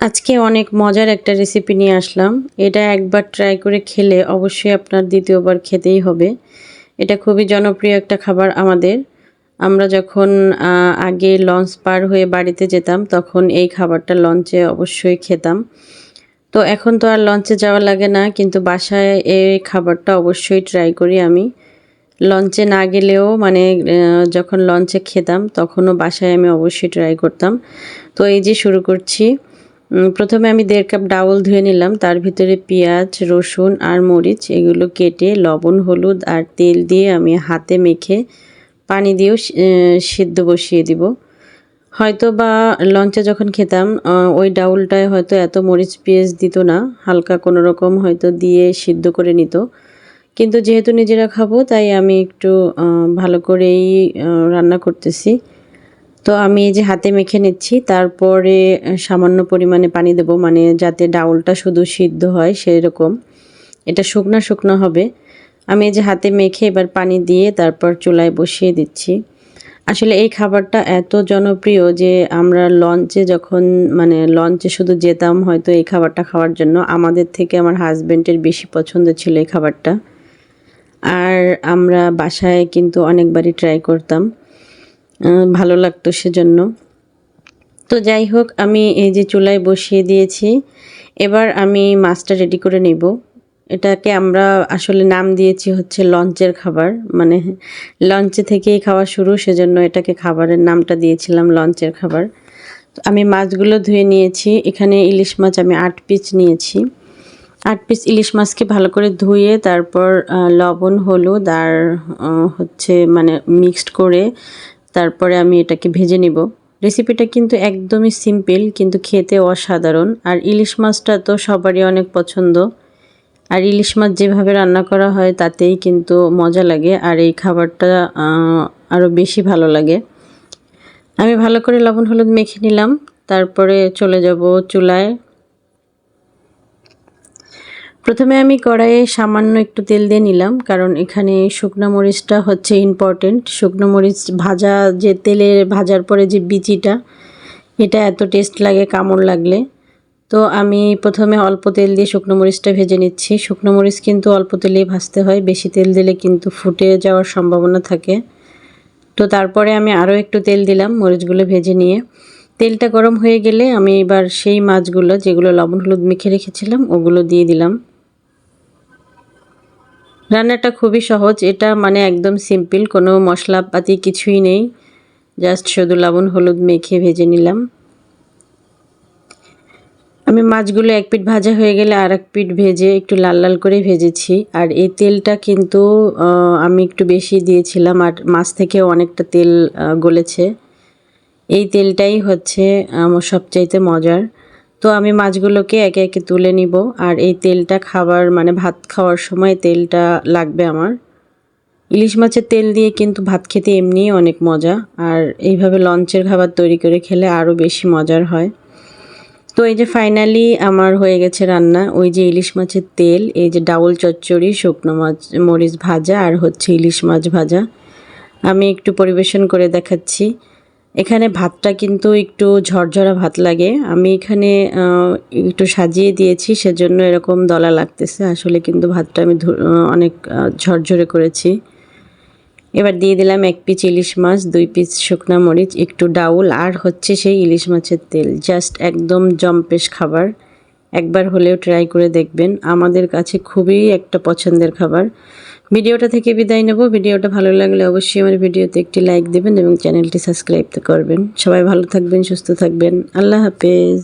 আজকে অনেক মজার একটা রেসিপি নিয়ে আসলাম। এটা একবার ট্রাই করে খেলে অবশ্যই আপনার দ্বিতীয়বার খেতেই হবে। এটা খুবই জনপ্রিয় একটা খাবার আমাদের। আমরা যখন আগে লঞ্চ পার হয়ে বাড়িতে যেতাম তখন এই খাবারটা লঞ্চে অবশ্যই খেতাম। তো এখন তো আর লঞ্চে যাওয়া লাগে না, কিন্তু বাসায় এই খাবারটা অবশ্যই ট্রাই করি আমি। লঞ্চে না গেলেও মানে যখন লঞ্চে খেতাম তখনও বাসায় আমি অবশ্যই ট্রাই করতাম। তো এই যে শুরু করছি। প্রথমে আমি 1.5 কাপ ডাউল ধুয়ে নিলাম। তার ভিতরে পেঁয়াজ, রসুন আর মরিচ এগুলো কেটে লবণ, হলুদ আর তেল দিয়ে আমি হাতে মেখে পানি দিয়েও সিদ্ধ বসিয়ে দিব। হয়তো বা লঞ্চে যখন খেতাম ওই ডাউলটায় হয়তো এত মরিচ পেঁয়াজ দিত না, হালকা কোনো রকম হয়তো দিয়ে সিদ্ধ করে নিত। কিন্তু যেহেতু নিজেরা খাবো তাই আমি একটু ভালো করেই রান্না করতেছি। তো আমি এই যে হাতে মেখে নিচ্ছি, তারপরে সামান্য পরিমাণে পানি দেব, মানে যাতে ডাউলটা শুধু সিদ্ধ হয় সেরকম। এটা শুকনো শুকনো হবে। আমি এই যে হাতে মেখে এবার পানি দিয়ে তারপর চুলায় বসিয়ে দিচ্ছি। আসলে এই খাবারটা এত জনপ্রিয় যে আমরা লঞ্চে যখন মানে লঞ্চে শুধু যেতাম হয়তো এই খাবারটা খাওয়ার জন্য, আমাদের থেকে আমার হাজব্যান্ডের বেশি পছন্দ ছিল এই খাবারটা। আর আমরা বাসায় কিন্তু অনেকবারই ট্রাই করতাম, ভালো লাগতো সেজন্য। তো যাই হোক, আমি এই যে চুলায় বসিয়ে দিয়েছি। এবার আমি মাছটা রেডি করে নেব। এটাকে আমরা আসলে নাম দিয়েছি হচ্ছে লঞ্চের খাবার, মানে লঞ্চে থেকেই খাওয়া শুরু, সেজন্য এটাকে খাবারের নামটা দিয়েছিলাম লঞ্চের খাবার। তো আমি মাছগুলো ধুয়ে নিয়েছি। এখানে ইলিশ মাছ আমি 8 পিস নিয়েছি। 8 পিস ইলিশ মাছকে ভালো করে ধুয়ে তারপর লবণ, হলুদ আর হচ্ছে মানে মিক্সড করে তারপরে আমি এটাকে ভেজে নিব। রেসিপিটা কিন্তু একদমই সিম্পল, কিন্তু খেতে অসাধারণ। আর ইলিশ মাছটা তো সবারই অনেক পছন্দ। আর ইলিশ মাছ যেভাবে রান্না করা হয় তাতেই কিন্তু মজা লাগে, আর এই খাবারটা আরও বেশি ভালো লাগে। আমি ভালো করে লবণ হলুদ মেখে নিলাম, তারপরে চলে যাব চুলায়। প্রথমে আমি কড়াইয়ে সামান্য একটু তেল দিয়ে নিলাম, কারণ এখানে শুকনো মরিচটা হচ্ছে ইম্পর্টেন্ট। শুকনো মরিচ ভাজা, যে তেলে ভাজার পরে যে বিচিটা, এটা এত টেস্ট লাগে কামড় লাগলে। তো আমি প্রথমে অল্প তেল দিয়ে শুকনো মরিচটা ভেজে নিচ্ছি। শুকনো মরিচ কিন্তু অল্প তেলেই ভাজতে হয়, বেশি তেল দিলে কিন্তু ফুটে যাওয়ার সম্ভাবনা থাকে। তো তারপরে আমি আরও একটু তেল দিলাম মরিচগুলো ভেজে নিয়ে। তেলটা গরম হয়ে গেলে আমি এবার সেই মাছগুলো যেগুলো লবণ হলুদ মেখে রেখেছিলাম ওগুলো দিয়ে দিলাম। রান্নাটা খুবই সহজ, এটা মানে একদম সিম্পল, কোনো মশলাপাতি কিছুই নেই, জাস্ট শুধু লবণ হলুদ মেখে ভেজে নিলাম। আমি মাছগুলো এক পিঠ ভাজা হয়ে গেলে আর এক পিঠ ভেজে একটু লাল লাল করে ভেজেছি। আর এই তেলটা কিন্তু আমি একটু বেশি দিয়েছিলাম, আর মাছ থেকেও অনেকটা তেল গলেছে। এই তেলটাই হচ্ছে আমার সবচাইতে মজার। তো আমি মাছগুলোকে একে একে তুলে নিব, আর এই তেলটা খাবার মানে ভাত খাওয়ার সময় তেলটা লাগবে আমার। ইলিশ মাছের তেল দিয়ে কিন্তু ভাত খেতে এমনিই অনেক মজা, আর এইভাবে লঞ্চের খাবার তৈরি করে খেলে আরও বেশি মজার হয়। তো এই যে ফাইনালি আমার হয়ে গেছে রান্না। ওই যে ইলিশ মাছের তেল, এই যে ডাউল চচ্চড়ি, শুকনো মাছ মরিচ ভাজা আর হচ্ছে ইলিশ মাছ ভাজা। আমি একটু পরিবেশন করে দেখাচ্ছি। এখানে ভাতটা কিন্তু একটু ঝরঝরা ভাত লাগে। আমি এখানে একটু সাজিয়ে দিয়েছি সেজন্য এরকম দলা লাগতেছে, আসলে কিন্তু ভাতটা আমি অনেক ঝরঝরে করেছি। এবার দিয়ে দিলাম 1 পিস ইলিশ মাছ, 2 পিস শুকনা মরিচ, একটু ডাউল আর হচ্ছে সেই ইলিশ মাছের তেল। জাস্ট একদম জম্পেশ খাবার, একবার হলেও ট্রাই করে দেখবেন। আমাদের কাছে খুবই একটা পছন্দের খাবার। ভিডিওটা থেকে বিদায় নেব। ভিডিওটা ভালো লাগলে অবশ্যই আমার ভিডিওতে একটি লাইক দেবেন এবং চ্যানেলটি সাবস্ক্রাইব করবেন। সবাই ভালো থাকবেন, সুস্থ থাকবেন। আল্লাহ হাফেজ।